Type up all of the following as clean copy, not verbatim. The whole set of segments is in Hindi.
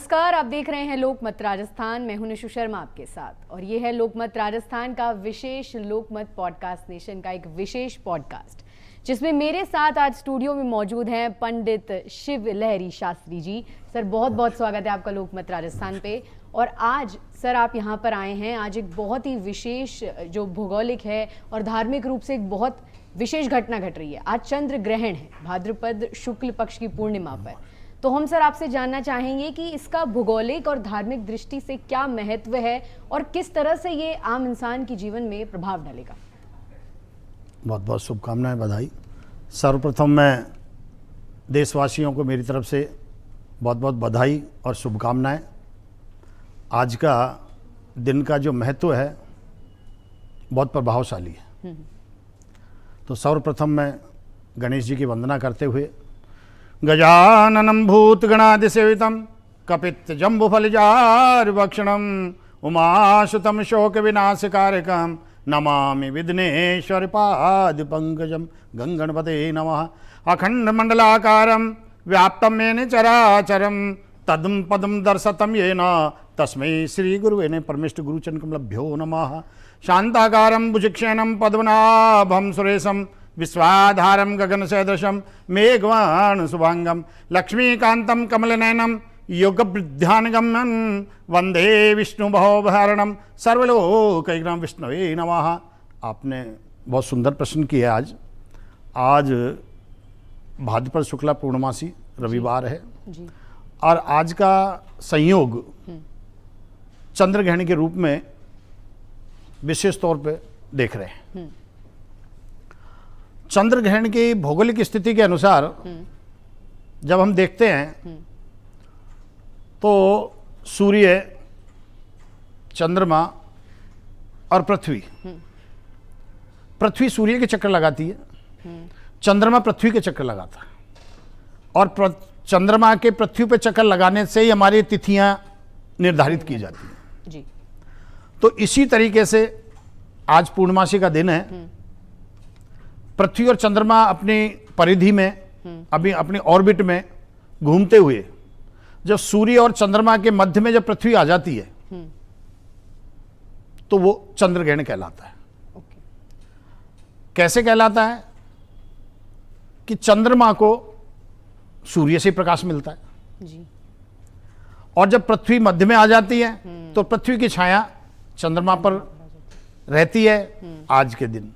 नमस्कार, आप देख रहे हैं लोकमत राजस्थान। मैं हूं निशु शर्मा आपके साथ और ये है लोकमत राजस्थान का विशेष लोकमत पॉडकास्ट नेशन का एक विशेष पॉडकास्ट, जिसमें मेरे साथ आज स्टूडियो में मौजूद हैं पंडित शिव लहरी शास्त्री जी। सर, बहुत बहुत स्वागत है आपका लोकमत राजस्थान पे। और आज सर आप यहाँ पर आए हैं, आज एक बहुत ही विशेष जो भौगोलिक है और धार्मिक रूप से एक बहुत विशेष घटना घट रही है। आज चंद्र ग्रहण है भाद्रपद शुक्ल पक्ष की पूर्णिमा पर। तो हम सर आपसे जानना चाहेंगे कि इसका भौगोलिक और धार्मिक दृष्टि से क्या महत्व है और किस तरह से ये आम इंसान के जीवन में प्रभाव डालेगा। बहुत बहुत शुभकामनाएं, बधाई। सर्वप्रथम मैं देशवासियों को मेरी तरफ से बहुत बहुत बधाई और शुभकामनाएं। आज का दिन का जो महत्व है बहुत प्रभावशाली है। तो सर्वप्रथम मैं गणेश जी की वंदना करते हुए गजाननं भूतगणाधिसेवितं कपित्थजम्बुफलचारुभक्षणं उमासुतं शोकविनाशकारकं नमामि विघ्नेश्वरपादपङ्कजं। गंगणपते नमः। अखण्डमण्डलाकारं व्याप्तं येन चराचरं तदं पदं दर्शतं येन तस्मै श्रीगुरुवे परमेष्ठ गुरुचरणकमलभ्यो नमः। शान्ताकारं भुजक्षेणं पद्मनाभं सुरेशं विश्वाधारं गगनसदृशं मेघवान शुभांगं लक्ष्मीकान्तं कमलनयनं योगवृद्ध्यानगम्यं वंदे विष्णु भवभरणं सर्वलोकैकनाथं विष्णवे नमः। आपने बहुत सुंदर प्रश्न किया। आज भाद्रपद शुक्ला पूर्णमासी रविवार है जी। और आज का संयोग चंद्र ग्रहण के रूप में विशेष तौर पे देख रहे हैं। चंद्र ग्रहण की भौगोलिक स्थिति के अनुसार जब हम देखते हैं तो सूर्य, चंद्रमा और पृथ्वी सूर्य के चक्कर लगाती है, चंद्रमा पृथ्वी के चक्कर लगाता है। और चंद्रमा के पृथ्वी पे चक्कर लगाने से ही हमारी तिथियां निर्धारित की जाती हैं जी। तो इसी तरीके से आज पूर्णमासी का दिन है। पृथ्वी और चंद्रमा अपनी परिधि में अभी अपनी ऑर्बिट में घूमते हुए जब सूर्य और चंद्रमा के मध्य में जब पृथ्वी आ जाती है तो वो चंद्र ग्रहण कहलाता है। कैसे कहलाता है कि चंद्रमा को सूर्य से प्रकाश मिलता है जी। और जब पृथ्वी मध्य में आ जाती है तो पृथ्वी की छाया चंद्रमा पर रहती है। आज के दिन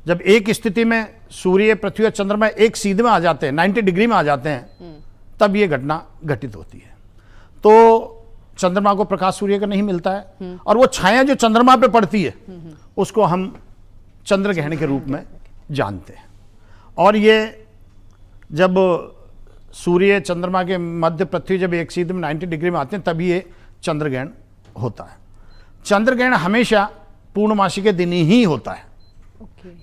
जब एक स्थिति में सूर्य, पृथ्वी और चंद्रमा एक सीध में आ जाते हैं, 90 डिग्री में आ जाते हैं, तब ये घटना घटित होती है। तो चंद्रमा को प्रकाश सूर्य का नहीं मिलता है और वो छाया जो चंद्रमा पे पड़ती है उसको हम चंद्र ग्रहण के रूप में जानते हैं। और ये जब सूर्य चंद्रमा के मध्य पृथ्वी जब एक सीध में 90 डिग्री में आते हैं तभी ये चंद्र ग्रहण होता है। चंद्र ग्रहण हमेशा पूर्णमासी के दिन ही होता है।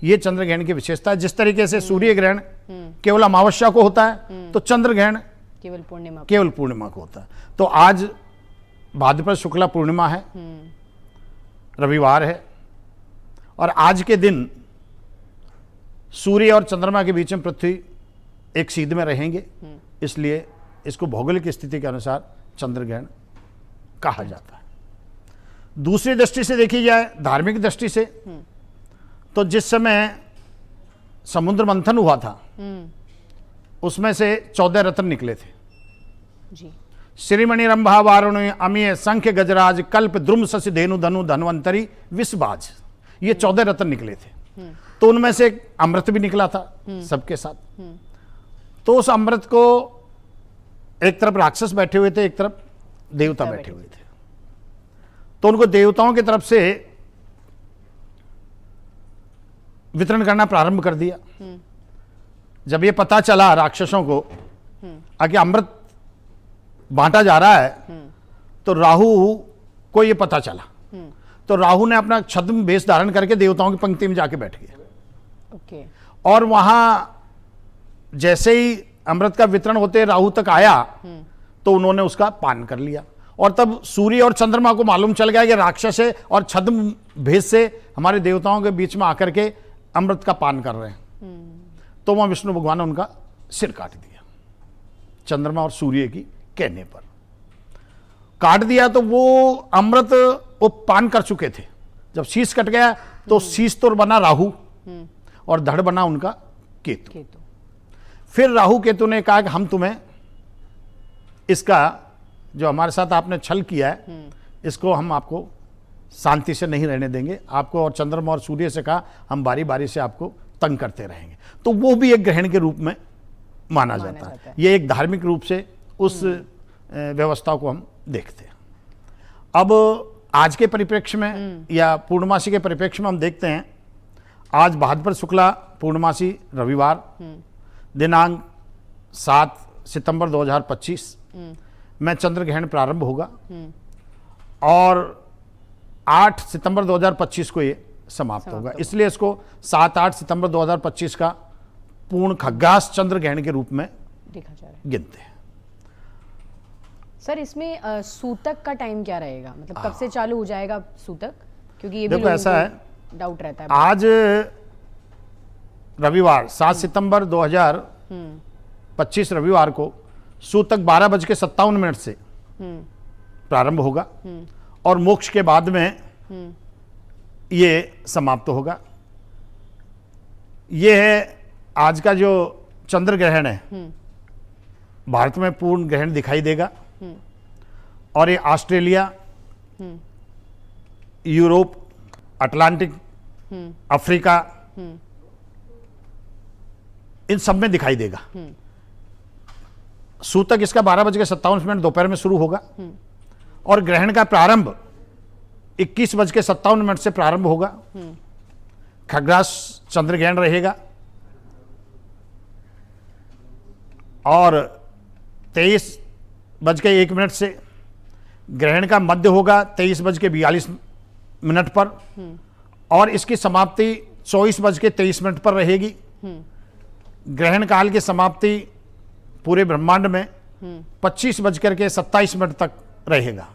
ये चंद्र ग्रहण की विशेषता है। जिस तरीके से सूर्य ग्रहण केवल अमावस्या को होता है तो चंद्र ग्रहण केवल पूर्णिमा को होता है। तो आज भाद्रपद शुक्ला पूर्णिमा है, रविवार है। और आज के दिन सूर्य और चंद्रमा के बीच में पृथ्वी एक सीध में रहेंगे, इसलिए इसको भौगोलिक स्थिति के अनुसार चंद्र ग्रहण कहा जाता है। दूसरी दृष्टि से देखी जाए, धार्मिक दृष्टि से, तो जिस समय समुद्र मंथन हुआ था उसमें से 14 रत्न निकले थे जी। श्रीमणि रंभा वारुणी अमीय संख्य गजराज कल्प द्रुम शशि धेनु धनु धन्वंतरी विषबाज, ये 14 रत्न निकले थे। तो उनमें से एक अमृत भी निकला था सबके साथ। तो उस अमृत को एक तरफ राक्षस बैठे हुए थे, एक तरफ देवता बैठे हुए थे। तो उनको देवताओं की तरफ से वितरण करना प्रारंभ कर दिया। जब ये पता चला राक्षसों को कि अमृत बांटा जा रहा है तो राहु को ये पता चला। तो राहु ने अपना छद्म वेश धारण करके देवताओं की पंक्ति में जाके बैठ गया। और वहां जैसे ही अमृत का वितरण होते राहु तक आया तो उन्होंने उसका पान कर लिया। और तब सूर्य और चंद्रमा को मालूम चल गया कि राक्षस है और छद्म भेष से हमारे देवताओं के बीच में आकर के अमृत का पान कर रहे हैं। तो वहां विष्णु भगवान ने उनका सिर काट दिया चंद्रमा और सूर्य की कहने पर। काट दिया तो वो अमृत वो पान कर चुके थे। जब शीश कट गया तो शीश तो बना राहु और धड़ बना उनका केतु। फिर राहु केतु ने कहा कि हम तुम्हें इसका जो हमारे साथ आपने छल किया है इसको हम आपको शांति से नहीं रहने देंगे, आपको और चंद्रमा और सूर्य से कहा हम बारी बारी से आपको तंग करते रहेंगे। तो वो भी एक ग्रहण के रूप में माना जाता है। ये एक धार्मिक रूप से उस व्यवस्था को हम देखते हैं। अब आज के परिप्रेक्ष्य में या पूर्णमासी के परिप्रेक्ष्य में हम देखते हैं, आज भाद्रपद शुक्ला पूर्णमासी रविवार दिनांक 7 सितंबर 2025 में चंद्र ग्रहण प्रारंभ होगा और 8 सितंबर 2025 को ये समाप्त होगा। इसलिए इसको 7-8 सितंबर 2025 का पूर्ण खग्गास चंद्र ग्रहण के रूप में देखा जा रहा है, गिनते हैं। सर इसमें सूतक का टाइम क्या रहेगा, मतलब कब से चालू हो जाएगा सूतक? क्योंकि ये भी देखो ऐसा है, डाउट रहता है। आज रविवार 7 सितंबर 2025 रविवार को सूतक 12:57 से प्रारंभ होगा और मोक्ष के बाद में ये समाप्त होगा। ये है आज का जो चंद्र ग्रहण है। भारत में पूर्ण ग्रहण दिखाई देगा और ये ऑस्ट्रेलिया, यूरोप, अटलांटिक, अफ्रीका, इन सब में दिखाई देगा। सूतक इसका 12:57 दोपहर में शुरू होगा और ग्रहण का प्रारंभ 21:57 से प्रारंभ होगा। खग्रास चंद्र ग्रहण रहेगा और 23:01 से ग्रहण का मध्य होगा 23:42 पर और इसकी समाप्ति 24:23 पर रहेगी। ग्रहण काल की समाप्ति पूरे ब्रह्मांड में 25:27 तक रहेगा।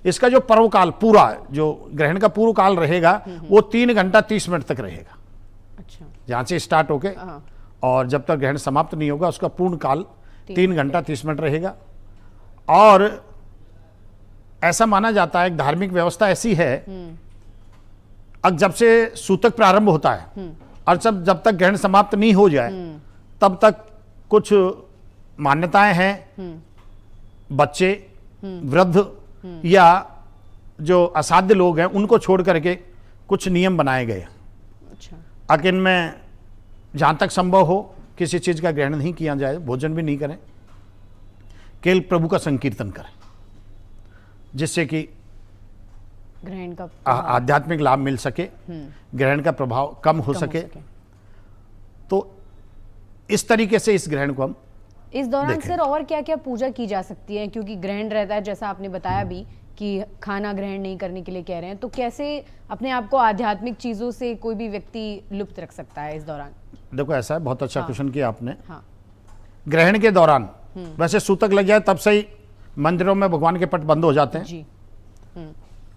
इसका जो पर्व काल पूरा जो ग्रहण का पूर्व काल रहेगा वो 3 घंटा 30 मिनट तक रहेगा। अच्छा, जहां से स्टार्ट होके और जब तक ग्रहण समाप्त नहीं होगा उसका पूर्ण काल 3 घंटा 30 मिनट रहेगा। और ऐसा माना जाता है, एक धार्मिक व्यवस्था ऐसी है, अब जब से सूतक प्रारंभ होता है और जब तक ग्रहण समाप्त नहीं हो जाए तब तक कुछ मान्यताएं हैं। बच्चे, वृद्ध या जो असाध्य लोग हैं उनको छोड़ करके कुछ नियम बनाए गए। अच्छा, अकिन में जहां तक संभव हो किसी चीज का ग्रहण नहीं किया जाए, भोजन भी नहीं करें, केवल प्रभु का संकीर्तन करें, जिससे कि ग्रहण का आध्यात्मिक लाभ मिल सके, ग्रहण का प्रभाव कम हो सके। तो इस तरीके से इस ग्रहण को हम इस दौरान सर और क्या क्या पूजा की जा सकती है? क्योंकि ग्रहण रहता है, जैसा आपने बताया भी कि खाना ग्रहण नहीं करने के लिए कह रहे हैं, तो कैसे अपने आप को आध्यात्मिक चीजों से कोई भी व्यक्ति लुप्त रख सकता है इस दौरान? देखो ऐसा है, बहुत अच्छा क्वेश्चन किया आपने। ग्रहण के दौरान वैसे सूतक लग जाए तब से ही मंदिरों में भगवान के पट बंद हो जाते हैं जी।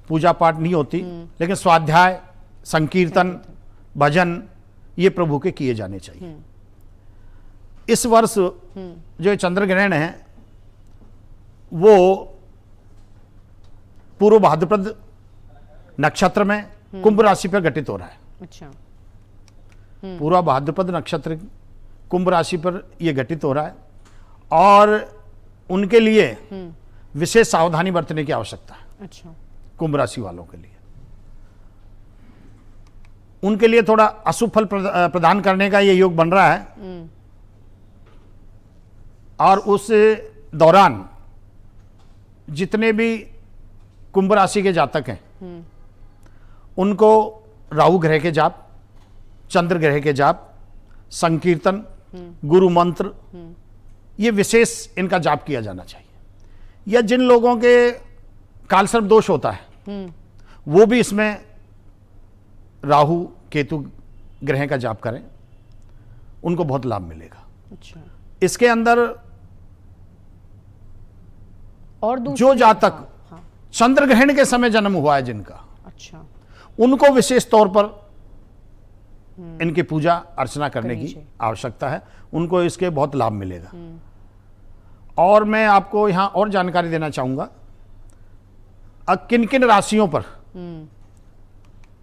पूजा पाठ नहीं होती, लेकिन स्वाध्याय, संकीर्तन, भजन ये प्रभु के किए जाने चाहिए। इस वर्ष जो चंद्र ग्रहण है वो पूर्व भाद्रपद नक्षत्र में कुंभ राशि पर घटित हो रहा है। अच्छा, पूर्व भाद्रपद नक्षत्र कुंभ राशि पर यह घटित हो रहा है और उनके लिए विशेष सावधानी बरतने की आवश्यकता है। अच्छा, कुंभ राशि वालों के लिए, उनके लिए थोड़ा अशुभ फल प्रदान करने का यह योग बन रहा है। और उस दौरान जितने भी कुंभ राशि के जातक हैं उनको राहु ग्रह के जाप, चंद्र ग्रह के जाप, संकीर्तन, गुरु मंत्र, ये विशेष इनका जाप किया जाना चाहिए। या जिन लोगों के कालसर्प दोष होता है वो भी इसमें राहु केतु ग्रह का जाप करें, उनको बहुत लाभ मिलेगा। अच्छा, इसके अंदर और जो जातक चंद्र ग्रहण के समय जन्म हुआ है जिनका, अच्छा, उनको विशेष तौर पर इनकी पूजा अर्चना करने की आवश्यकता है, उनको इसके बहुत लाभ मिलेगा। और मैं आपको यहां और जानकारी देना चाहूंगा, अब किन किन राशियों पर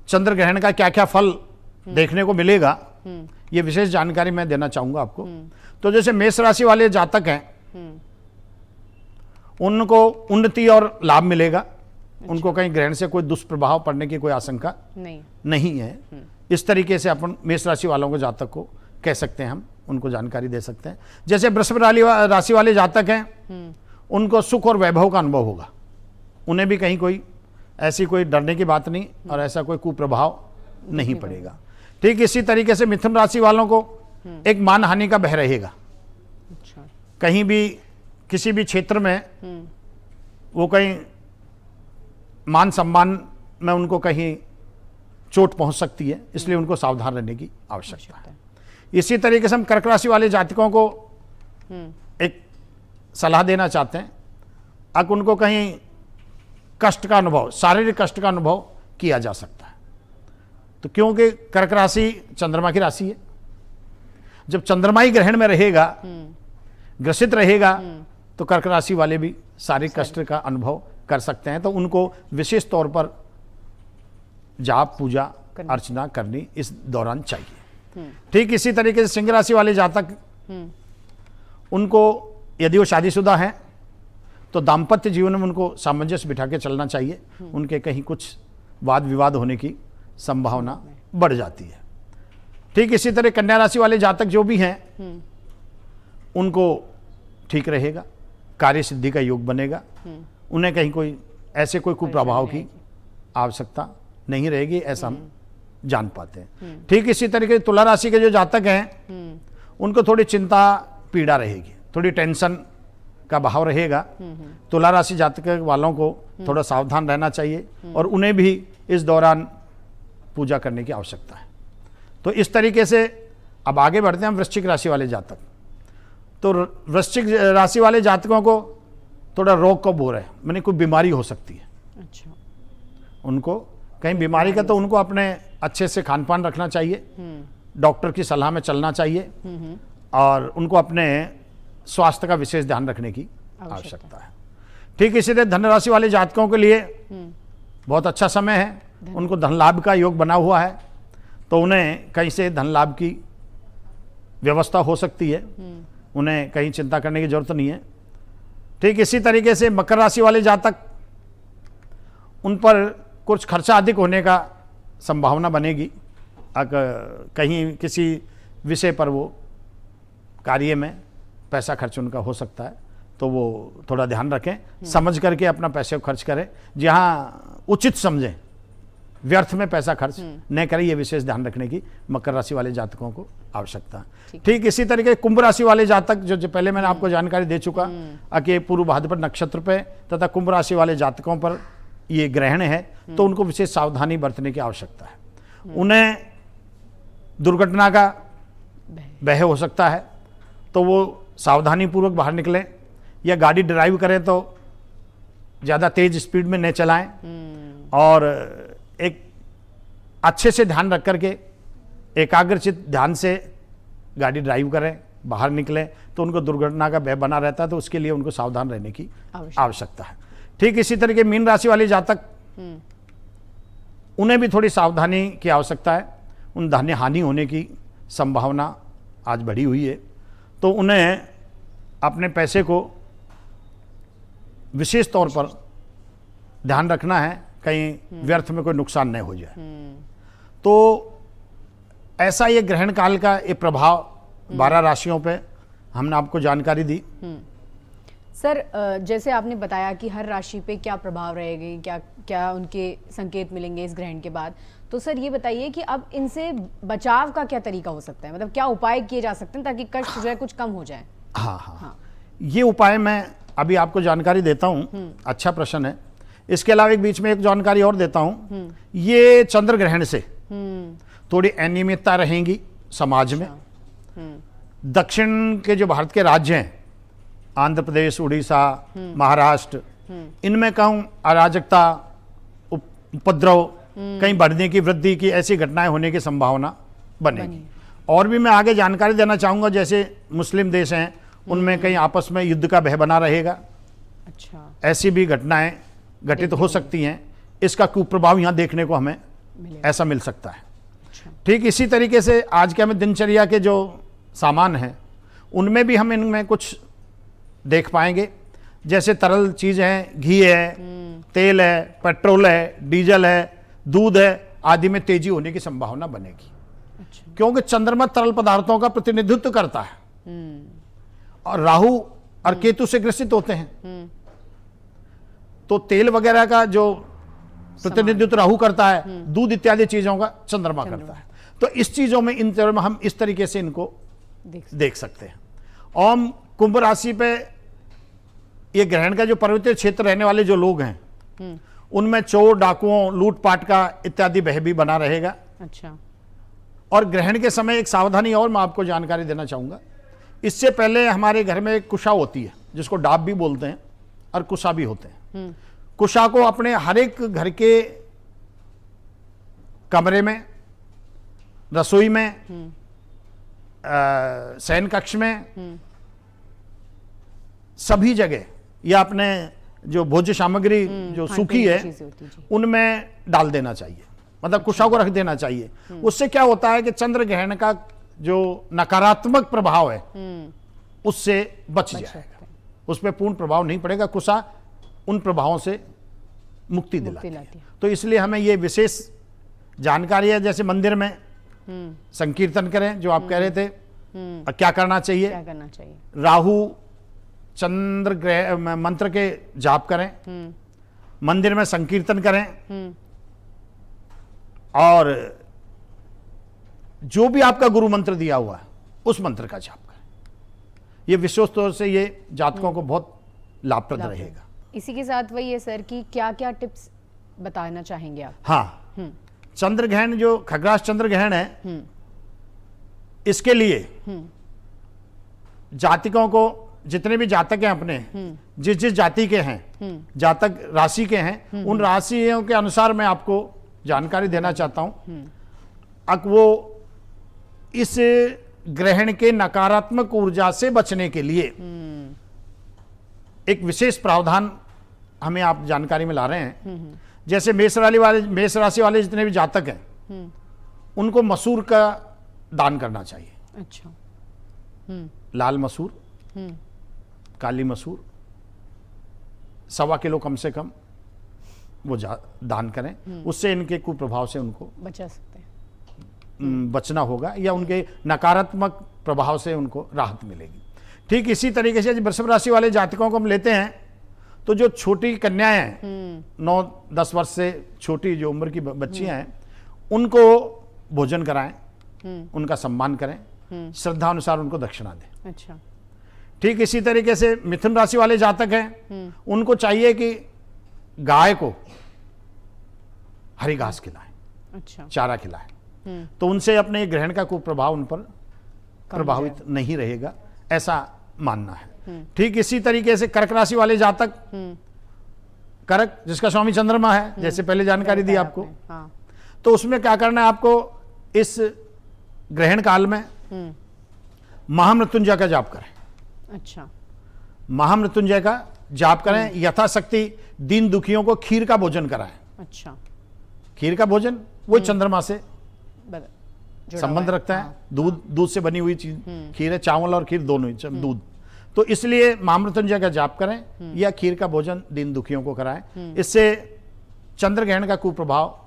चंद्र ग्रहण का क्या क्या फल देखने को मिलेगा, ये विशेष जानकारी मैं देना चाहूंगा आपको। तो जैसे मेष राशि वाले जातक हैं, उनको उन्नति और लाभ मिलेगा। उनको कहीं ग्रहण से कोई दुष्प्रभाव पड़ने की कोई आशंका नहीं है। इस तरीके से अपन मेष राशि वालों को जातक को कह सकते हैं, हम उनको जानकारी दे सकते हैं। जैसे वृषभ राशि वाले जातक हैं, उनको सुख और वैभव का अनुभव होगा। उन्हें भी कहीं कोई ऐसी कोई डरने की बात नहीं और ऐसा कोई कुप्रभाव नहीं पड़ेगा। ठीक इसी तरीके से मिथुन राशि वालों को एक मान हानि का भय रहेगा। कहीं भी किसी भी क्षेत्र में वो कहीं मान सम्मान में उनको कहीं चोट पहुंच सकती है, इसलिए उनको सावधान रहने की आवश्यकता है। इसी तरीके से हम कर्क राशि वाले जातकों को एक सलाह देना चाहते हैं। अगर उनको कहीं कष्ट का अनुभव, शारीरिक कष्ट का अनुभव किया जा सकता है, तो क्योंकि कर्क राशि चंद्रमा की राशि है। जब चंद्रमा ही ग्रहण में रहेगा, ग्रसित रहेगा, तो कर्क राशि वाले भी शारीरिक कष्ट का अनुभव कर सकते हैं। तो उनको विशेष तौर पर जाप, पूजा, अर्चना करनी इस दौरान चाहिए। ठीक इसी तरीके से सिंह राशि वाले जातक, उनको यदि वो शादीशुदा हैं तो दाम्पत्य जीवन में उनको सामंजस्य बिठा के चलना चाहिए। उनके कहीं कुछ वाद विवाद होने की संभावना बढ़ जाती है। ठीक इसी तरह कन्या राशि वाले जातक जो भी हैं, उनको ठीक रहेगा, कार्य सिद्धि का योग बनेगा। उन्हें कहीं कोई ऐसे कोई कुप्रभाव की आवश्यकता नहीं रहेगी, ऐसा हम जान पाते हैं। ठीक इसी तरीके से तुला राशि के जो जातक हैं, उनको थोड़ी चिंता पीड़ा रहेगी, थोड़ी टेंशन का भाव रहेगा। तुला राशि जातक वालों को थोड़ा सावधान रहना चाहिए और उन्हें भी इस दौरान पूजा करने की आवश्यकता है। तो इस तरीके से अब आगे बढ़ते हैं हम वृश्चिक राशि वाले जातक। तो वृश्चिक राशि वाले जातकों को थोड़ा रोग का बोर है, माने कोई बीमारी हो सकती है। अच्छा। उनको कहीं बीमारी का, तो उनको अपने अच्छे से खान पान रखना चाहिए, डॉक्टर की सलाह में चलना चाहिए और उनको अपने स्वास्थ्य का विशेष ध्यान रखने की आवश्यकता है। ठीक इसी तरह धन राशि वाले जातकों के लिए बहुत अच्छा समय है। उनको धन लाभ का योग बना हुआ है, तो उन्हें कहीं से धन लाभ की व्यवस्था हो सकती है। उन्हें कहीं चिंता करने की जरूरत नहीं है। ठीक इसी तरीके से मकर राशि वाले जातक, उन पर कुछ खर्चा अधिक होने का संभावना बनेगी। अगर कहीं किसी विषय पर वो कार्य में पैसा खर्च उनका हो सकता है, तो वो थोड़ा ध्यान रखें, समझ करके अपना पैसे को खर्च करें। जहाँ उचित समझें, व्यर्थ में पैसा खर्च न करें, ये विशेष ध्यान रखने की मकर राशि वाले जातकों को आवश्यकता है। ठीक इसी तरीके कुंभ राशि वाले जातक, जो पहले मैंने आपको जानकारी दे चुका कि पूर्व भाद्रपद नक्षत्र पे तथा कुंभ राशि वाले जातकों पर ये ग्रहण है, तो उनको विशेष सावधानी बरतने की आवश्यकता है। उन्हें दुर्घटना का भय हो सकता है, तो वो सावधानी पूर्वक बाहर निकलें, या गाड़ी ड्राइव करें तो ज़्यादा तेज स्पीड में न चलाएं और एक अच्छे से ध्यान रख करके एकाग्रचित ध्यान से गाड़ी ड्राइव करें, बाहर निकलें, तो उनको दुर्घटना का भय बना रहता है। तो उसके लिए उनको सावधान रहने की आवश्यकता है। ठीक इसी तरीके मीन राशि वाले जातक, उन्हें भी थोड़ी सावधानी की आवश्यकता है। उन धन हानि होने की संभावना आज बढ़ी हुई है, तो उन्हें अपने पैसे को विशेष तौर पर ध्यान रखना है, कहीं व्यर्थ में कोई नुकसान न हो जाए। तो ऐसा ये ग्रहण काल का ये प्रभाव 12 राशियों पे हमने आपको जानकारी दी। सर, जैसे आपने बताया कि हर राशि पे क्या प्रभाव रहेगी, क्या क्या उनके संकेत मिलेंगे इस ग्रहण के बाद, तो सर ये बताइए कि अब इनसे बचाव का क्या तरीका हो सकता है, मतलब क्या उपाय किए जा सकते हैं ताकि कष्ट जो है कुछ कम हो जाए? हाँ, ये उपाय मैं अभी आपको जानकारी देता हूँ। अच्छा प्रश्न है। इसके अलावा एक बीच में एक जानकारी और देता हूँ। ये चंद्र ग्रहण से थोड़ी अनियमितता रहेगी समाज में। दक्षिण के जो भारत के राज्य हैं, आंध्र प्रदेश, उड़ीसा, महाराष्ट्र, इनमें कहूँ अराजकता, उपद्रव, कहीं बढ़ने की, वृद्धि की ऐसी घटनाएं होने की संभावना बनेगी। और भी मैं आगे जानकारी देना चाहूँगा, जैसे मुस्लिम देश हैं, उनमें कहीं आपस में युद्ध का भय बना रहेगा। अच्छा। ऐसी भी घटनाएं घटित हो सकती हैं, इसका कुप्रभाव यहाँ देखने को हमें ऐसा मिल सकता है। अच्छा। ठीक इसी तरीके से आज के हमें दिनचर्या के जो सामान हैं उनमें भी हम इनमें कुछ देख पाएंगे, जैसे तरल चीज़ हैं, घी है, तेल है, पेट्रोल है, डीजल है, दूध है आदि में तेजी होने की संभावना बनेगी। अच्छा। क्योंकि चंद्रमा तरल पदार्थों का प्रतिनिधित्व करता है और राहु और केतु से ग्रसित होते हैं, तो तेल वगैरह का जो प्रतिनिधित्व राहु करता है, दूध इत्यादि चीजों का चंद्रमा करता है। तो इस चीजों में इन चीजों में हम इस तरीके से इनको देख सकते हैं। ओम कुंभ राशि पे ये ग्रहण का जो पर्वतीय क्षेत्र रहने वाले जो लोग हैं उनमें चोर डाकुओं लूटपाट का इत्यादि भय भी बना रहेगा। अच्छा। और ग्रहण के समय एक सावधानी और मैं आपको जानकारी देना चाहूंगा। इससे पहले हमारे घर में एक कुशा होती है जिसको डाब भी बोलते हैं और कुशा भी होते हैं। कुशा को अपने हर एक घर के कमरे में, रसोई में, शयन कक्ष में, सभी जगह या अपने जो भोज्य सामग्री जो सूखी है उनमें डाल देना चाहिए, मतलब कुशा को रख देना चाहिए। उससे क्या होता है कि चंद्र ग्रहण का जो नकारात्मक प्रभाव है उससे बच जाएगा, उस पर पूर्ण प्रभाव नहीं पड़ेगा। कुशा उन प्रभावों से मुक्ति दिलाती है। तो इसलिए हमें ये विशेष जानकारी है। जैसे मंदिर में संकीर्तन करें जो आप कह रहे थे, क्या करना चाहिए? क्या करना चाहिए? राहु चंद्र ग्रह मंत्र के जाप करें, मंदिर में संकीर्तन करें और जो भी आपका गुरु मंत्र दिया हुआ है उस मंत्र का जाप करें। ये विशेष तौर से ये जातकों को बहुत लाभप्रद रहेगा। इसी के साथ वही है सर कि क्या क्या टिप्स बताना चाहेंगे आप? हाँ, चंद्र ग्रहण जो खग्रास चंद्र ग्रहण है इसके लिए जातकों को, जितने भी जातक हैं अपने, जिस जिस जाति के हैं, जातक राशि के हैं, उन राशियों के अनुसार मैं आपको जानकारी देना चाहता हूं। अब वो इस ग्रहण के नकारात्मक ऊर्जा से बचने के लिए एक विशेष प्रावधान हमें आप जानकारी में ला रहे हैं। जैसे मेष राशि वाले जितने भी जातक हैं उनको मसूर का दान करना चाहिए। अच्छा। लाल मसूर, काली मसूर 1.25 किलो कम से कम वो दान करें। उससे इनके कुप्रभाव से उनको बचा सकते हैं, बचना होगा या उनके नकारात्मक प्रभाव से उनको राहत मिलेगी। ठीक इसी तरीके से वृषभ राशि वाले जातकों को हम लेते हैं तो जो छोटी कन्याएं हैं, 9-10 वर्ष से छोटी जो उम्र की बच्चियां हैं, उनको भोजन कराएं, उनका सम्मान करें, श्रद्धा अनुसार उनको दक्षिणा दें। अच्छा। ठीक इसी तरीके से मिथुन राशि वाले जातक हैं, उनको चाहिए कि गाय को हरी घास खिलाएं, अच्छा, चारा खिलाएं, तो उनसे अपने ग्रहण का कुप्रभाव उन पर प्रभावित नहीं रहेगा, ऐसा मानना है। ठीक इसी तरीके से कर्क राशि वाले जातक, कर्क जिसका स्वामी चंद्रमा है, जैसे पहले जानकारी दी आपको, हाँ। तो उसमें क्या करना है आपको, इस ग्रहण काल में महामृत्युंजय का जाप करें। अच्छा। महामृत्युंजय का जाप करें, यथाशक्ति दीन दुखियों को खीर का भोजन कराएं। अच्छा। खीर का भोजन वो चंद्रमा से जुड़ा संबंध हुआ है। रखता है। हाँ। दूध से बनी हुई चीज खीर है, चावल और खीर दोनों ही दूध। तो इसलिए महामृत्युंजय का जाप करें या खीर का भोजन दीन दुखियों को कराएं। इससे चंद्र ग्रहण का कुप्रभाव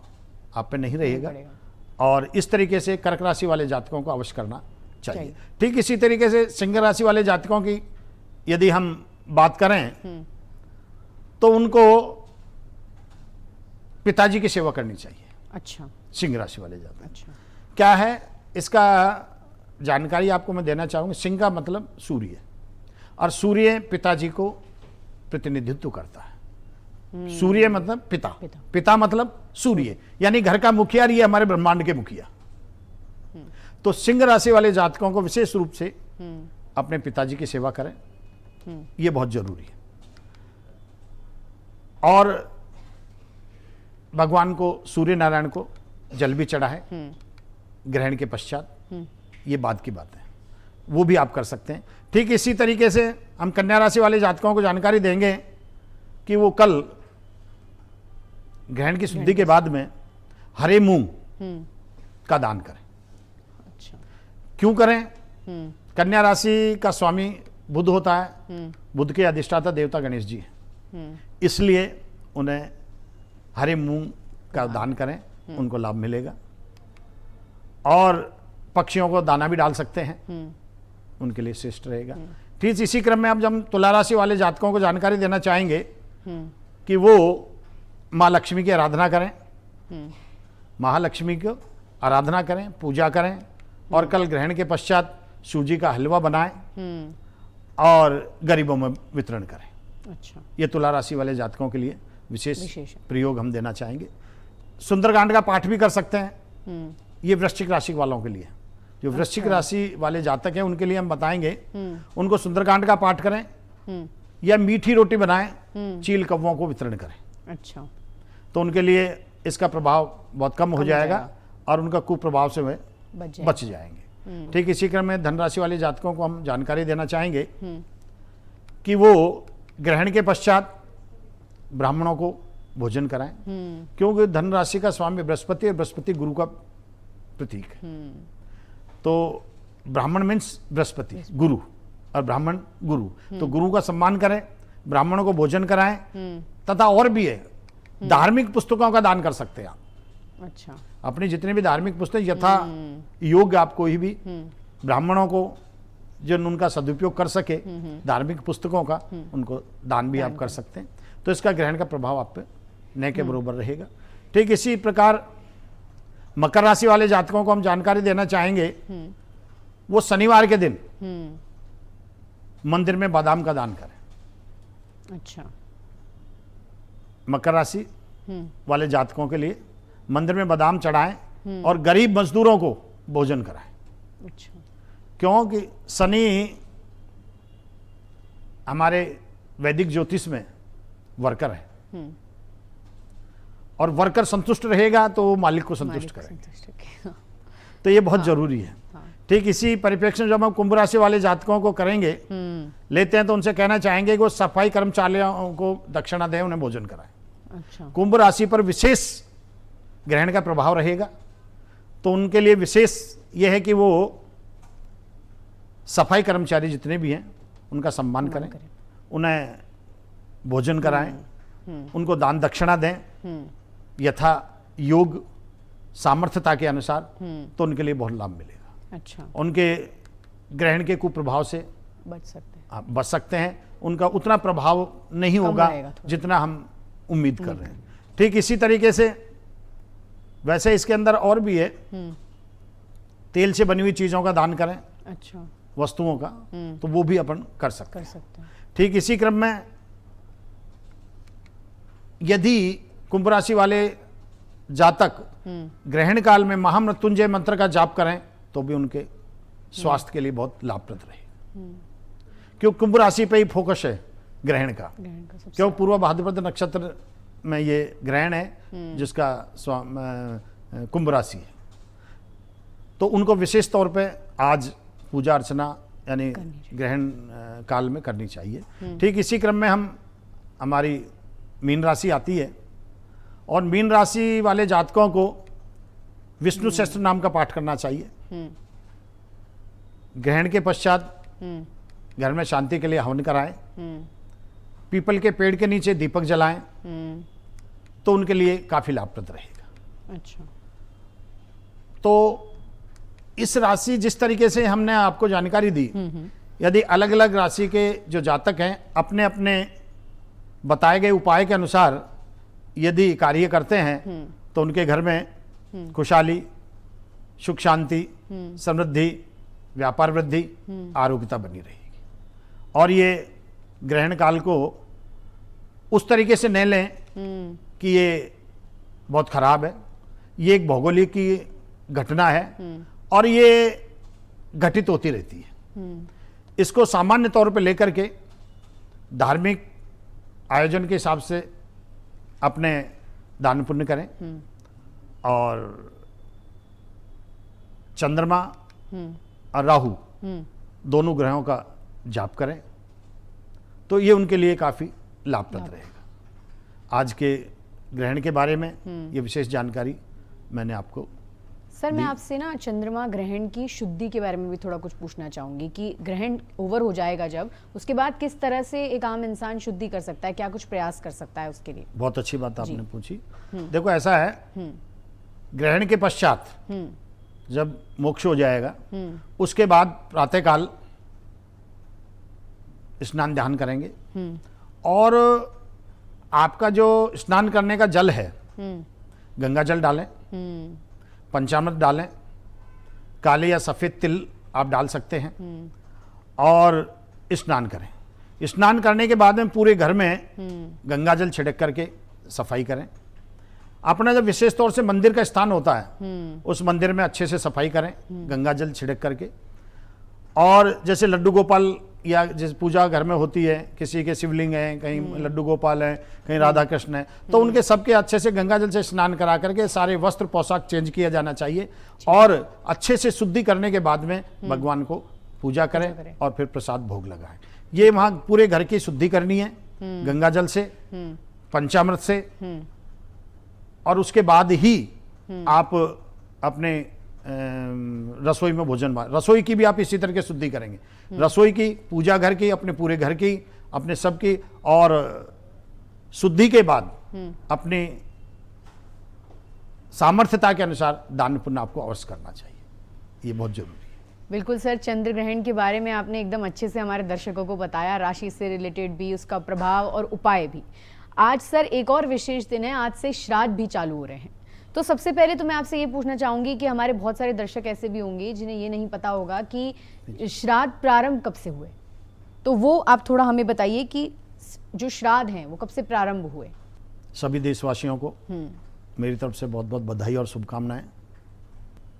आप पे नहीं रहेगा और इस तरीके से कर्क राशि वाले जातकों को अवश्य करना चाहिए। ठीक इसी तरीके से सिंह राशि वाले जातकों की यदि हम बात करें तो उनको पिताजी की सेवा करनी चाहिए। अच्छा। सिंह राशि वाले जातक। अच्छा। क्या है इसका जानकारी आपको मैं देना चाहूंगा। सिंह का मतलब सूर्य, और सूर्य पिताजी को प्रतिनिधित्व करता है। सूर्य मतलब पिता मतलब सूर्य, यानी घर का मुखिया, ये हमारे ब्रह्मांड के मुखिया। तो सिंह राशि वाले जातकों को विशेष रूप से अपने पिताजी की सेवा करें, यह बहुत जरूरी है। और भगवान को, सूर्य नारायण को जल भी चढ़ाए ग्रहण के पश्चात, ये बात की बात है, वो भी आप कर सकते हैं। ठीक इसी तरीके से हम कन्या राशि वाले जातकों को जानकारी देंगे कि वो कल ग्रहण की शुद्धि के बाद में हरे मूंग का दान करें। अच्छा। क्यों करें? कन्या राशि का स्वामी बुध होता है, बुध के अधिष्ठाता देवता गणेश जी हैं, इसलिए उन्हें हरे मूंग का दान करें, उनको लाभ मिलेगा। और पक्षियों को दाना भी डाल सकते हैं, उनके लिए श्रेष्ठ रहेगा। ठीक इसी क्रम में अब हम तुला राशि वाले जातकों को जानकारी देना चाहेंगे कि वो माँ लक्ष्मी की आराधना करें, महालक्ष्मी की आराधना करें, पूजा करें, और कल ग्रहण के पश्चात सूजी का हलवा बनाएं और गरीबों में वितरण करें। अच्छा। ये तुला राशि वाले जातकों के लिए विशेष विशेष प्रयोग हम देना चाहेंगे। सुंदरकांड का पाठ भी कर सकते हैं, ये वृश्चिक राशि वालों के लिए। जो वृश्चिक राशि वाले जातक हैं उनके लिए हम बताएंगे, उनको सुंदरकांड का पाठ करें या मीठी रोटी बनाएं, चील कौवों को वितरण करें। अच्छा। तो उनके लिए इसका प्रभाव बहुत कम हो जाएगा और उनका कुप्रभाव से वे बच जाएंगे। ठीक इसी क्रम में धन राशि वाले जातकों को हम जानकारी देना चाहेंगे कि वो ग्रहण के पश्चात ब्राह्मणों को भोजन कराएं, क्योंकि धन राशि का स्वामी बृहस्पति और बृहस्पति गुरु का प्रतीक है। तो ब्राह्मण मीन्स बृहस्पति गुरु और ब्राह्मण गुरु, तो गुरु का सम्मान करें, ब्राह्मणों को भोजन कराएं, तथा और भी है धार्मिक पुस्तकों का दान कर सकते हैं आप। अच्छा। अपनी जितने भी धार्मिक पुस्तक यथा योग्य आप कोई भी ब्राह्मणों को जो उनका सदुपयोग कर सके धार्मिक पुस्तकों का, उनको दान भी आप कर सकते हैं। तो इसका ग्रहण का प्रभाव आप पे न के बरोबर रहेगा। ठीक इसी प्रकार मकर राशि वाले जातकों को हम जानकारी देना चाहेंगे, वो शनिवार के दिन मंदिर में बादाम का दान करें। अच्छा। मकर राशि वाले जातकों के लिए मंदिर में बादाम चढ़ाएं और गरीब मजदूरों को भोजन कराएं। अच्छा। क्योंकि शनि हमारे वैदिक ज्योतिष में वर्कर है, और वर्कर संतुष्ट रहेगा तो वो मालिक को संतुष्ट करेंगे। तो ये बहुत जरूरी है। ठीक इसी परिप्रेक्ष्य में जब हम कुंभ राशि वाले जातकों को करेंगे लेते हैं, तो उनसे कहना चाहेंगे कि वो सफाई कर्मचारियों को दक्षिणा दें, उन्हें भोजन कराएं। अच्छा। कुंभ राशि पर विशेष ग्रहण का प्रभाव रहेगा, तो उनके लिए विशेष यह है कि वो सफाई कर्मचारी जितने भी हैं उनका सम्मान करें, उन्हें भोजन कराएं, उनको दान दक्षिणा दें यथा योग सामर्थ्यता के अनुसार, तो उनके लिए बहुत लाभ मिलेगा। अच्छा। उनके ग्रहण के कुप्रभाव से बच सकते हैं, उनका उतना प्रभाव नहीं होगा जितना हम उम्मीद कर रहे हैं। ठीक इसी तरीके से वैसे इसके अंदर और भी है, तेल से बनी हुई चीजों का दान करें। अच्छा। वस्तुओं का, तो वो भी अपन कर सकते हैं। ठीक इसी क्रम में यदि कुंभ राशि वाले जातक ग्रहण काल में महामृत्युंजय मंत्र का जाप करें तो भी उनके स्वास्थ्य के लिए बहुत लाभप्रद रहे, क्योंकि कुंभ राशि पे ही फोकस है ग्रहण का। क्यों पूर्व भाद्रपद नक्षत्र में ये ग्रहण है जिसका कुंभ राशि है, तो उनको विशेष तौर पे आज पूजा अर्चना यानी ग्रहण काल में करनी चाहिए। ठीक इसी क्रम में हम हमारी मीन राशि आती है, और मीन राशि वाले जातकों को विष्णु सहस्त्र नाम का पाठ करना चाहिए। ग्रहण के पश्चात घर में शांति के लिए हवन कराएं, पीपल के पेड़ के नीचे दीपक जलाएं, तो उनके लिए काफी लाभप्रद रहेगा। अच्छा। तो इस राशि जिस तरीके से हमने आपको जानकारी दी, यदि अलग अलग राशि के जो जातक हैं अपने अपने बताए गए उपाय के अनुसार यदि कार्य करते हैं तो उनके घर में खुशहाली, सुख शांति, समृद्धि, व्यापार वृद्धि, आरोग्यता बनी रहेगी। और ये ग्रहण काल को उस तरीके से न लें कि ये बहुत खराब है, ये एक भौगोलिक की घटना है और ये घटित होती रहती है। इसको सामान्य तौर पे लेकर के धार्मिक आयोजन के हिसाब से अपने दान पुण्य करें, और चंद्रमा और राहु दोनों ग्रहों का जाप करें, तो ये उनके लिए काफी लाभप्रद रहेगा। आज के ग्रहण के बारे में ये विशेष जानकारी मैंने आपको सर मैं आपसे ना चंद्रमा ग्रहण की शुद्धि के बारे में भी थोड़ा कुछ पूछना चाहूंगी कि ग्रहण ओवर हो जाएगा जब, उसके बाद किस तरह से एक आम इंसान शुद्धि कर सकता है, क्या कुछ प्रयास कर सकता है उसके लिए? बहुत अच्छी बात आपने पूछी। देखो ऐसा है, ग्रहण के पश्चात जब मोक्ष हो जाएगा उसके बाद प्रातःकाल स्नान ध्यान करेंगे और आपका जो स्नान करने का जल है गंगा जल डालें, पंचामृत डालें, काले या सफ़ेद तिल आप डाल सकते हैं और स्नान करें। स्नान करने के बाद में पूरे घर में गंगा जल छिड़क करके सफाई करें। अपना जब विशेष तौर से मंदिर का स्थान होता है उस मंदिर में अच्छे से सफाई करें गंगा जल छिड़क करके। और जैसे लड्डू गोपाल या जिस पूजा घर में होती है, किसी के शिवलिंग है, कहीं लड्डू गोपाल है, कहीं राधा कृष्ण है, तो उनके सबके अच्छे से गंगा जल से स्नान करा करके सारे वस्त्र पोशाक चेंज किया जाना चाहिए और अच्छे से शुद्धि करने के बाद में भगवान को पूजा करें और फिर प्रसाद भोग लगाएं। ये वहाँ पूरे घर की शुद्धि करनी है गंगा जल से, पंचामृत से, और उसके बाद ही आप अपने रसोई में भोजन, रसोई की भी आप इसी तरह की शुद्धि करेंगे। रसोई की, पूजा घर की, अपने पूरे घर की, अपने सब की, और शुद्धि के बाद अपनी सामर्थ्यता के अनुसार दान पुण्य आपको अवश्य करना चाहिए, ये बहुत जरूरी है। बिल्कुल सर, चंद्र ग्रहण के बारे में आपने एकदम अच्छे से हमारे दर्शकों को बताया, राशि से रिलेटेड भी, उसका प्रभाव और उपाय भी। आज सर एक और विशेष दिन है, आज से श्राद्ध भी चालू हो रहे हैं। तो सबसे पहले तो मैं आपसे ये पूछना चाहूंगी कि हमारे बहुत सारे दर्शक ऐसे भी होंगे जिन्हें ये नहीं पता होगा कि श्राद्ध प्रारंभ कब से हुए, तो वो आप थोड़ा हमें बताइए कि जो श्राद्ध हैं वो कब से प्रारंभ हुए। सभी देशवासियों को मेरी तरफ से बहुत बहुत बधाई और शुभकामनाएं।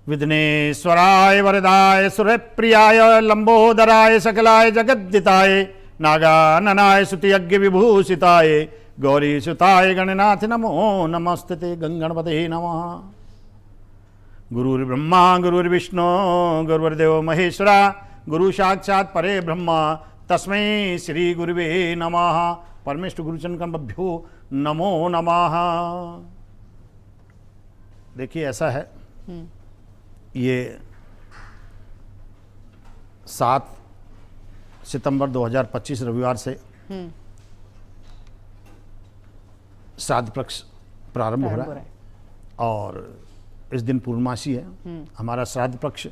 विघ्नेश्वराय वरदाय सुरप्रियाय लंबोदराय सकलाय जगद्दिताय नागाननाय स्तुतियज्ञ विभूषिताय गौरी सुताय गणनाथ नमो नमस्ते गंगणपते नमः। गुरुर्ब्रह्मा गुरुर्विष्णु गुरुर्देव महेश्वरा गुरु साक्षात् परे ब्रह्मा तस्मै श्री गुरुवे नमः। परमेष्ठ गुरुचरणकमलभ्यो नमो नमः। देखिए ऐसा है, ये 7 सितंबर 2025 रविवार से श्राद्ध पक्ष प्रारंभ हो रहा है और इस दिन पूर्णमासी है। हमारा श्राद्ध पक्ष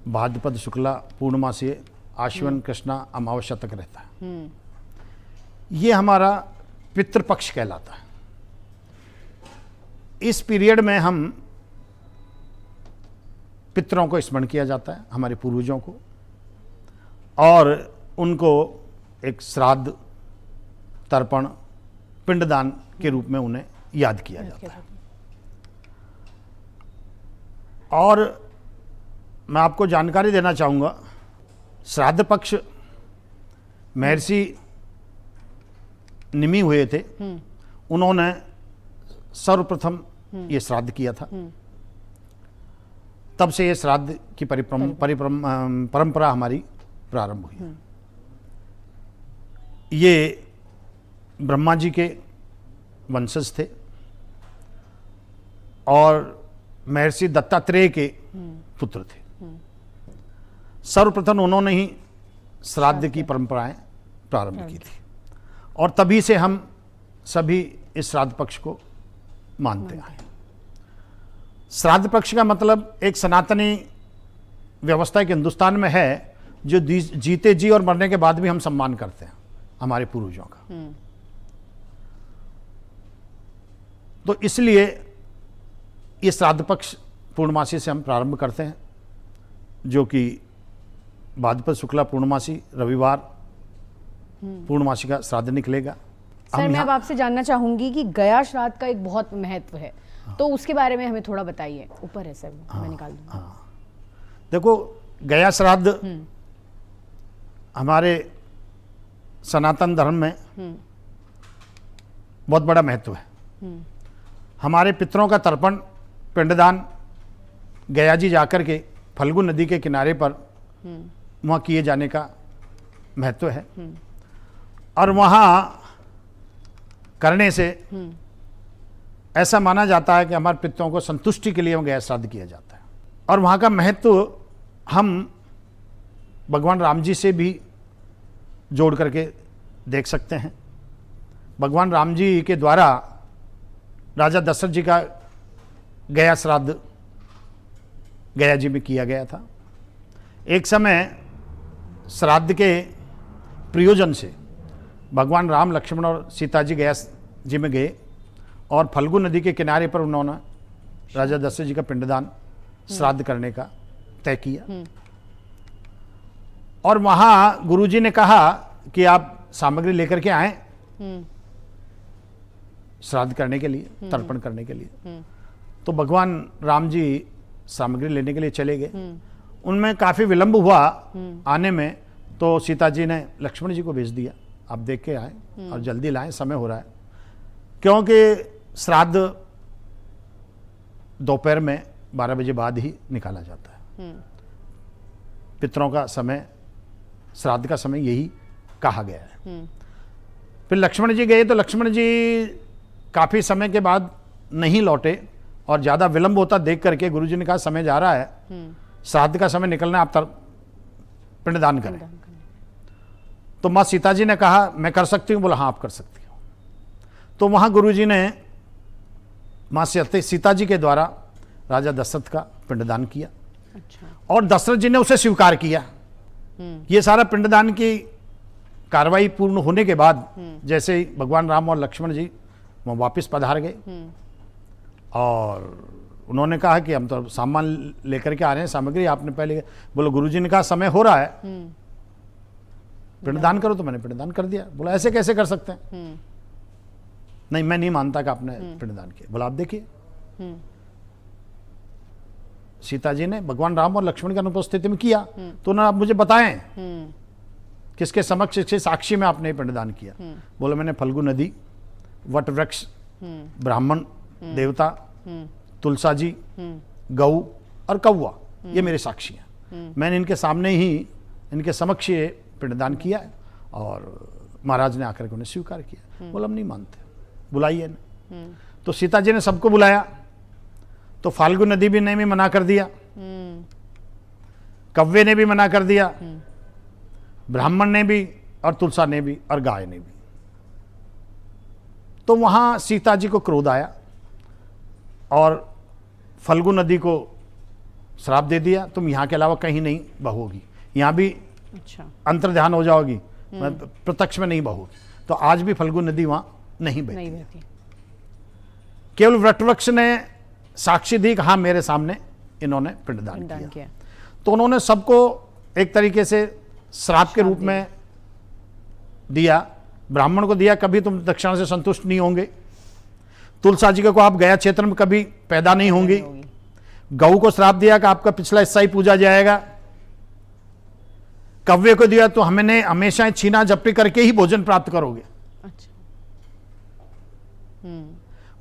भाद्रपद शुक्ला पूर्णमासी आश्विन कृष्णा अमावस्या तक रहता है। ये हमारा पितृपक्ष कहलाता है। इस पीरियड में हम पितरों को स्मरण किया जाता है, हमारे पूर्वजों को, और उनको एक श्राद्ध, तर्पण, पिंडदान के रूप में उन्हें याद किया जाता है। और मैं आपको जानकारी देना चाहूँगा, श्राद्ध पक्ष महर्षि निमि हुए थे, उन्होंने सर्वप्रथम ये श्राद्ध किया था। तब से ये श्राद्ध की परंपरा हमारी प्रारंभ हुई। ये ब्रह्मा जी के वंशज थे और महर्षि दत्तात्रेय के पुत्र थे। सर्वप्रथम उन्होंने ही श्राद्ध की परंपराएं प्रारंभ की थी और तभी से हम सभी इस श्राद्ध पक्ष को मानते हैं। श्राद्ध पक्ष का मतलब एक सनातनी व्यवस्था एक हिंदुस्तान में है जो जीते जी और मरने के बाद भी हम सम्मान करते हैं हमारे पूर्वजों का। तो इसलिए ये श्राद्ध पक्ष पूर्णमासी से हम प्रारंभ करते हैं, जो कि भाद्रपद शुक्ला पूर्णमासी रविवार पूर्णमासी का श्राद्ध निकलेगा। सर मैं अब आपसे जानना चाहूंगी कि गया श्राद्ध का एक बहुत महत्व है, तो उसके बारे में हमें थोड़ा बताइए। ऊपर है सर, मैं निकाल दूंगा। देखो, गया श्राद्ध हमारे सनातन धर्म में बहुत बड़ा महत्व है। हमारे पितरों का तर्पण, पिंडदान गया जी जाकर के फल्गु नदी के किनारे पर वहाँ किए जाने का महत्व है। और वहाँ करने से ऐसा माना जाता है कि हमारे पितरों को संतुष्टि के लिए गया श्राद्ध किया जाता है। और वहाँ का महत्व हम भगवान राम जी से भी जोड़ करके देख सकते हैं। भगवान राम जी के द्वारा राजा दशरथ जी का गया श्राद्ध गया जी में किया गया था। एक समय श्राद्ध के प्रयोजन से भगवान राम, लक्ष्मण और सीता जी गया जी में गए और फल्गु नदी के किनारे पर उन्होंने राजा दशरथ जी का पिंडदान श्राद्ध करने का तय किया। और वहाँ गुरुजी ने कहा कि आप सामग्री लेकर के आए श्राद्ध करने के लिए, तर्पण करने के लिए। तो भगवान राम जी सामग्री लेने के लिए चले गए। उनमें काफ़ी विलंब हुआ आने में, तो सीता जी ने लक्ष्मण जी को भेज दिया, आप देख के आए और जल्दी लाएं, समय हो रहा है। क्योंकि श्राद्ध दोपहर में 12 बजे बाद ही निकाला जाता है। पितरों का समय, श्राद्ध का समय यही कहा गया है। फिर लक्ष्मण जी गए, तो लक्ष्मण जी काफ़ी समय के बाद नहीं लौटे और ज़्यादा विलंब होता देख करके गुरुजी ने कहा समय जा रहा है, श्राद्ध का समय निकलना, आप पिंडदान करें। तो माँ सीता जी ने कहा मैं कर सकती हूँ। बोला हाँ आप कर सकती हो। तो वहाँ गुरुजी ने माँ सीता जी के द्वारा राजा दशरथ का पिंडदान किया। अच्छा। और दशरथ जी ने उसे स्वीकार किया। ये सारा पिंडदान की कार्रवाई पूर्ण होने के बाद जैसे ही भगवान राम और लक्ष्मण जी वहाँ वापस पधार गए और उन्होंने कहा कि हम तो सामान लेकर के आ रहे हैं, सामग्री आपने पहले। बोलो गुरुजी ने कहा समय हो रहा है, पिंडदान करो। तो मैंने पिंडदान कर दिया। बोला ऐसे कैसे कर सकते हैं? नहीं, मैं नहीं मानता कि आपने पिंडदान किया। बोला आप देखिए, सीता जी ने भगवान राम और लक्ष्मण की अनुपस्थिति में किया। तो उन्होंने आप मुझे बताएं किसके समक्ष, किसके साक्षी में आपने पिंडदान किया? बोले मैंने फल्गु नदी, वट वृक्ष, ब्राह्मण देवता, तुलसा जी, गऊ और कौवा, ये मेरे साक्षी हैं। मैंने इनके सामने ही, इनके समक्ष ये पिंडदान किया है और महाराज ने आकर के उन्हें स्वीकार किया। बोला हम नहीं मानते, बुलाइए ना। तो सीता जी ने सबको बुलाया। तो फाल्गु नदी भी ने भी मना कर दिया, कव्वे ने भी मना कर दिया, ब्राह्मण ने भी और तुलसा ने भी और गाय ने भी। तो वहां सीता जी को क्रोध आया और फल्गु नदी को श्राप दे दिया, तुम यहाँ के अलावा कहीं नहीं बहोगी, यहाँ भी अच्छा अंतर्ध्यान हो जाओगी, प्रत्यक्ष में नहीं बहोगी। तो आज भी फल्गु नदी वहां नहीं बहती। केवल वटवृक्ष ने साक्षी दी कि हाँ मेरे सामने इन्होंने पिंडदान किया। तो उन्होंने सबको एक तरीके से श्राप के रूप में दिया। ब्राह्मण को दिया, कभी तुम दक्षिणा से संतुष्ट नहीं होंगे। तुलसा जी को आप गया क्षेत्र में कभी पैदा नहीं होंगी। गऊ को श्राप दिया कि आपका पिछला हिस्सा ही पूजा जाएगा। कव्य को दिया तो हमने हमेशा छीना झपटी करके ही भोजन प्राप्त करोगे। अच्छा।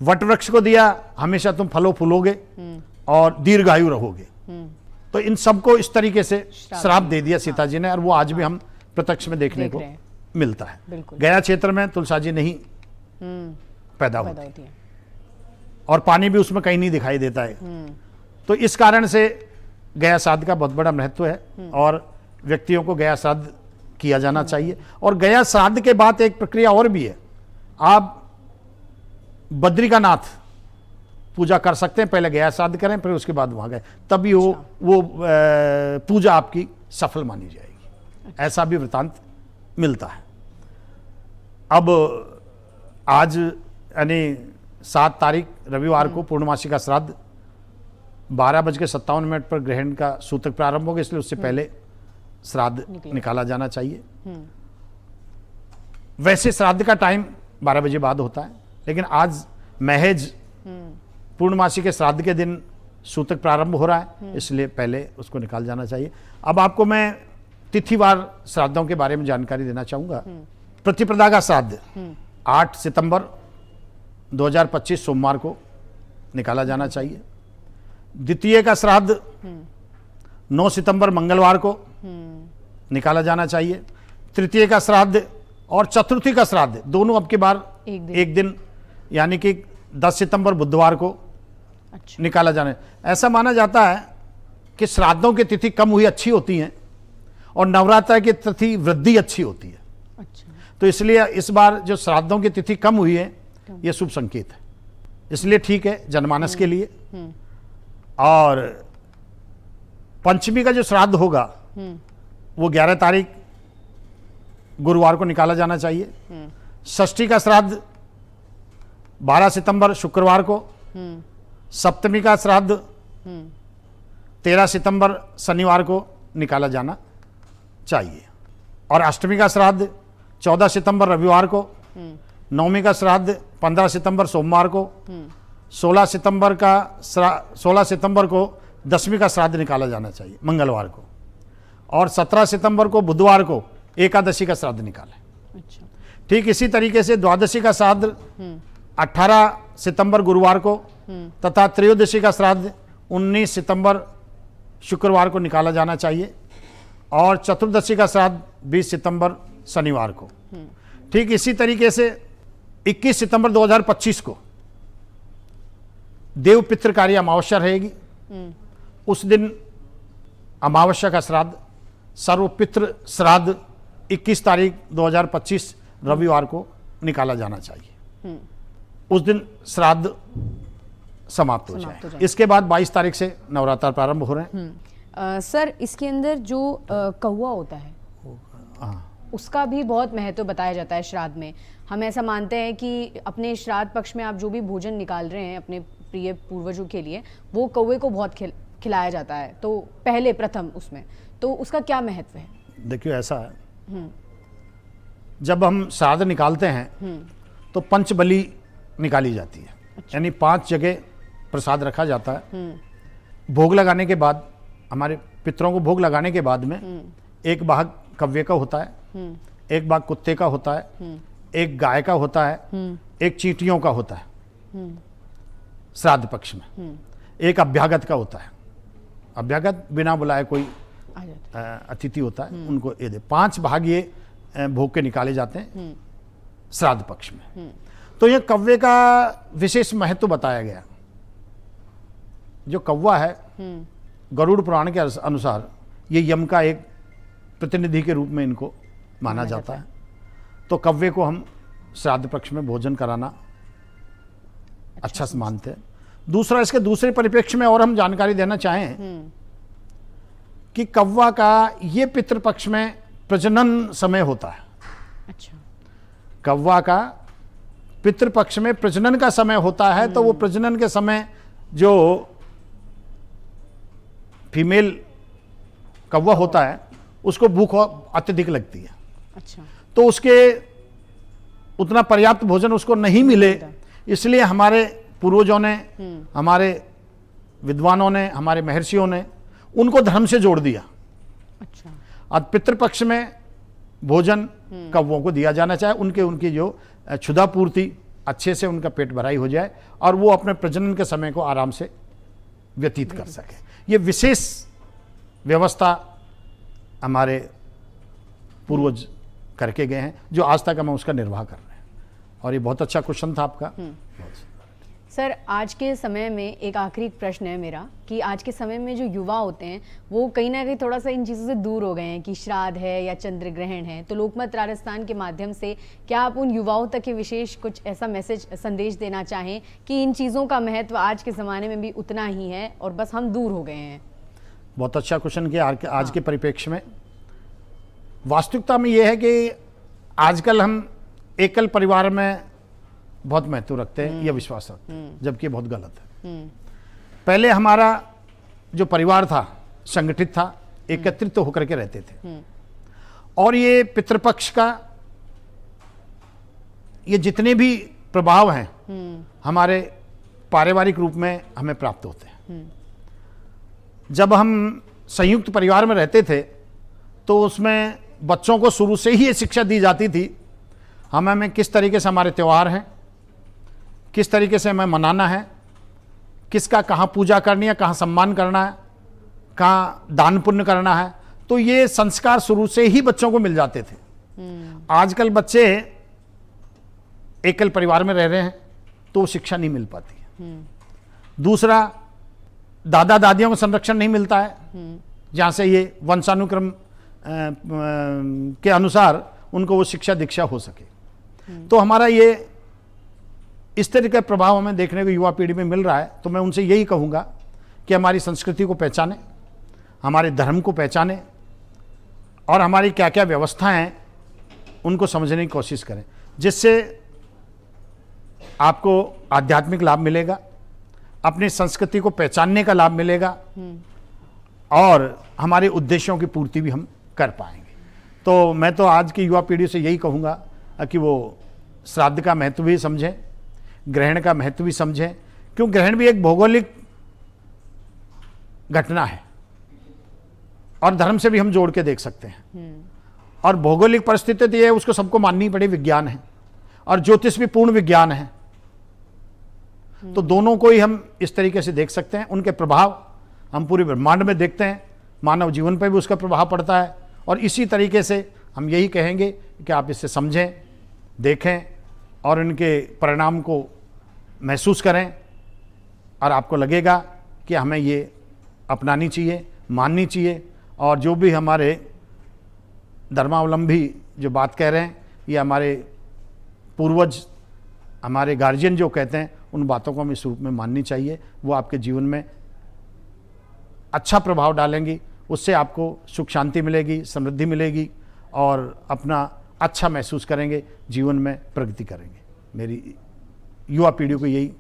वटवृक्ष को दिया, हमेशा तुम फलो फूलोगे और दीर्घायु रहोगे। तो इन सबको इस तरीके से श्राप दे दिया सीता जी ने, और वो आज भी हम प्रत्यक्ष में देखने को मिलता है। गया क्षेत्र में तुलसा जी नहीं पैदा होती है और पानी भी उसमें कहीं नहीं दिखाई देता है। तो इस कारण से गया श्राद्ध का बहुत बड़ा महत्व है और व्यक्तियों को गया श्राद्ध किया जाना चाहिए। और गया श्राद्ध के बाद एक प्रक्रिया और भी है, आप बद्रिकानाथ पूजा कर सकते हैं। पहले गया श्राद्ध करें, फिर उसके बाद वहां गए, तभी वो पूजा आपकी सफल मानी जाएगी। ऐसा भी वृतांत मिलता है। अब आज यानी 7 तारीख रविवार को पूर्णमासी का श्राद्ध 12:57 पर ग्रहण का सूतक प्रारंभ होगा, इसलिए उससे पहले श्राद्ध निकाला जाना चाहिए। वैसे श्राद्ध का टाइम 12 बजे बाद होता है, लेकिन आज महज पूर्णमासी के श्राद्ध के दिन सूतक प्रारंभ हो रहा है, इसलिए पहले उसको निकाल जाना चाहिए। अब आपको मैं तिथिवार श्राद्धों के बारे में जानकारी देना चाहूंगा। प्रतिपदा का श्राद्ध 8 सितंबर 2025 सोमवार को निकाला जाना चाहिए। द्वितीय का श्राद्ध 9 सितंबर मंगलवार को निकाला जाना चाहिए। तृतीय का श्राद्ध और चतुर्थी का श्राद्ध दोनों अब की बार एक दिन यानी कि 10 सितंबर बुधवार को अच्छा। निकाला जाना। ऐसा माना जाता है कि श्राद्धों की तिथि कम हुई अच्छी होती हैं और नवरात्र की तिथि वृद्धि अच्छी होती है। अच्छा। तो इसलिए इस बार जो श्राद्धों की तिथि कम हुई है ये शुभ संकेत है, इसलिए ठीक है जनमानस के लिए। और पंचमी का जो श्राद्ध होगा वो 11 तारीख गुरुवार को निकाला जाना चाहिए। षष्ठी का श्राद्ध 12 सितंबर शुक्रवार को। सप्तमी का श्राद्ध 13 सितंबर शनिवार को निकाला जाना चाहिए। और अष्टमी का श्राद्ध 14 सितंबर रविवार को। नवमी का श्राद्ध 15 सितंबर सोमवार को। 16 सितंबर को दशमी का श्राद्ध निकाला जाना चाहिए मंगलवार को। और 17 सितंबर को बुधवार को एकादशी का श्राद्ध निकालें। अच्छा। ठीक इसी तरीके से द्वादशी का श्राद्ध 18 सितंबर गुरुवार को तथा त्रयोदशी का श्राद्ध 19 सितंबर शुक्रवार को निकाला जाना चाहिए। और चतुर्दशी का श्राद्ध 20 सितंबर शनिवार को। ठीक इसी तरीके से 21 सितंबर 2025 को देव पितृकारी अमावस्या रहेगी। उस दिन अमावस्या का श्राद्ध सर्वपितृ श्राद्ध 21 तारीख 2025 रविवार को निकाला जाना चाहिए। उस दिन श्राद्ध समाप्त हो जाए। इसके बाद 22 तारीख से नवरात्र प्रारंभ हो रहे हैं। सर इसके अंदर जो कौवा होता है उसका भी बहुत महत्व बताया जाता है श्राद्ध में। हम ऐसा मानते हैं कि अपने श्राद्ध पक्ष में आप जो भी भोजन निकाल रहे हैं अपने प्रिय पूर्वजों के लिए वो कौवे को बहुत खिलाया जाता है, तो पहले प्रथम उसमें, तो उसका क्या महत्व है? देखिए ऐसा है, जब हम श्राद्ध निकालते हैं तो पंचबली निकाली जाती है। अच्छा। यानी 5 जगह प्रसाद रखा जाता है। भोग लगाने के बाद, हमारे पितरों को भोग लगाने के बाद में एक भाग कव्वे का होता है, एक भाग कुत्ते का होता है, एक गाय का होता है, एक चींटियों का होता है श्राद्ध पक्ष में, एक अभ्यागत का होता है। अभ्यागत बिना बुलाए कोई अतिथि होता है, उनको ये दे। 5 भाग ये भोग के निकाले जाते हैं श्राद्ध पक्ष में। तो ये कव्वे का विशेष महत्व बताया गया। जो कौवा है गरुड़ पुराण के अनुसार ये यम का एक प्रतिनिधि के रूप में इनको माना जाता है। तो कौवे को हम श्राद्ध पक्ष में भोजन कराना अच्छा मानते हैं। दूसरा, इसके दूसरे परिप्रेक्ष्य में और हम जानकारी देना चाहें कि कौवा का ये पितृपक्ष में प्रजनन समय होता है। अच्छा। कौवा का पितृपक्ष में प्रजनन का समय होता है। तो वो प्रजनन के समय जो फीमेल कौवा होता है उसको भूख अत्यधिक लगती है। अच्छा। तो उसके उतना पर्याप्त भोजन उसको नहीं मिले, इसलिए हमारे पूर्वजों ने, हमारे विद्वानों ने, हमारे महर्षियों ने उनको धर्म से जोड़ दिया। अच्छा। अब पितृपक्ष में भोजन कौवों को दिया जाना चाहिए, उनकी जो क्षुधा पूर्ति अच्छे से उनका पेट भराई हो जाए और वो अपने प्रजनन के समय को आराम से व्यतीत कर सके। ये विशेष व्यवस्था हमारे पूर्वज करके गए हैं, जो आज तक हम उसका निर्वाह कर रहे हैं। और ये बहुत अच्छा क्वेश्चन था आपका। सर आज के समय में एक आखिरी प्रश्न है मेरा कि आज के समय में जो युवा होते हैं वो कहीं ना कहीं थोड़ा सा इन चीज़ों से दूर हो गए हैं कि श्राद्ध है या चंद्र ग्रहण है। तो लोकमत राजस्थान के माध्यम से क्या आप उन युवाओं तक के विशेष कुछ ऐसा मैसेज संदेश देना चाहें कि इन चीज़ों का महत्व आज के ज़माने में भी उतना ही है और बस हम दूर हो गए हैं? बहुत अच्छा क्वेश्चन किया। आज के परिप्रेक्ष्य में वास्तविकता में ये है कि आजकल हम एकल परिवार में बहुत महत्व रखते हैं या विश्वास रखते हैं, जबकि बहुत गलत है। पहले हमारा जो परिवार था संगठित था, एकत्रित होकर के रहते थे। और ये पितृपक्ष का ये जितने भी प्रभाव हैं हमारे पारिवारिक रूप में हमें प्राप्त होते हैं। जब हम संयुक्त परिवार में रहते थे तो उसमें बच्चों को शुरू से ही ये शिक्षा दी जाती थी हमें किस तरीके से हमारे त्यौहार हैं, किस तरीके से हमें मनाना है, किसका कहाँ पूजा करनी है, कहाँ सम्मान करना है, कहाँ दान पुण्य करना है। तो ये संस्कार शुरू से ही बच्चों को मिल जाते थे। आजकल बच्चे एकल परिवार में रह रहे हैं तो शिक्षा नहीं मिल पाती है। दूसरा, दादा दादियों को संरक्षण नहीं मिलता है, जहाँ से ये वंशानुक्रम के अनुसार उनको वो शिक्षा दीक्षा हो सके। तो हमारा ये इस तरह का प्रभाव हमें देखने को युवा पीढ़ी में मिल रहा है। तो मैं उनसे यही कहूँगा कि हमारी संस्कृति को पहचानें, हमारे धर्म को पहचानें और हमारी क्या क्या व्यवस्थाएं हैं उनको समझने की कोशिश करें, जिससे आपको आध्यात्मिक लाभ मिलेगा, अपनी संस्कृति को पहचानने का लाभ मिलेगा और हमारे उद्देश्यों की पूर्ति भी हम कर पाएंगे। तो मैं तो आज की युवा पीढ़ी से यही कहूँगा कि वो श्राद्ध का महत्व भी समझें, ग्रहण का महत्व भी समझें, क्यों ग्रहण भी एक भौगोलिक घटना है और धर्म से भी हम जोड़ के देख सकते हैं। और भौगोलिक परिस्थिति तो ये है, उसको सबको माननी पड़े, विज्ञान है, और ज्योतिष भी पूर्ण विज्ञान है। तो दोनों को ही हम इस तरीके से देख सकते हैं। उनके प्रभाव हम पूरे ब्रह्मांड में देखते हैं, मानव जीवन पर भी उसका प्रभाव पड़ता है। और इसी तरीके से हम यही कहेंगे कि आप इसे समझें, देखें और इनके परिणाम को महसूस करें और आपको लगेगा कि हमें ये अपनानी चाहिए, माननी चाहिए। और जो भी हमारे धर्मावलंबी जो बात कह रहे हैं, ये हमारे पूर्वज, हमारे गार्जियन जो कहते हैं, उन बातों को हमें इस रूप में माननी चाहिए। वो आपके जीवन में अच्छा प्रभाव डालेंगी, उससे आपको सुख शांति मिलेगी, समृद्धि मिलेगी और अपना अच्छा महसूस करेंगे, जीवन में प्रगति करेंगे। मेरी युवा पीढ़ी को यही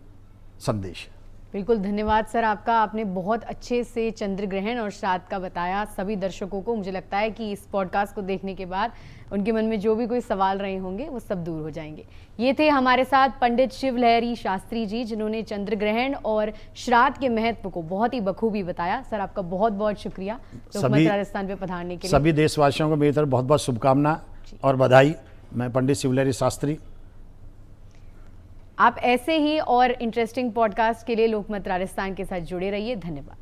संदेश है। बिल्कुल, धन्यवाद सर आपका। आपने बहुत अच्छे से चंद्र ग्रहण और श्राद्ध का बताया सभी दर्शकों को। मुझे लगता है कि इस पॉडकास्ट को देखने के बाद उनके मन में जो भी कोई सवाल रहे होंगे वो सब दूर हो जाएंगे। ये थे हमारे साथ पंडित शिवलहरी शास्त्री जी, जिन्होंने चंद्र ग्रहण और श्राद्ध के महत्व को बहुत ही बखूबी बताया। सर आपका बहुत बहुत शुक्रिया लोकमत राजस्थान पे पधारने के लिए। सभी देशवासियों को मेरी तरफ बहुत बहुत शुभकामना और बधाई। मैं पंडित शिवलहरी शास्त्री। आप ऐसे ही और इंटरेस्टिंग पॉडकास्ट के लिए लोकमत राजस्थान के साथ जुड़े रहिए। धन्यवाद।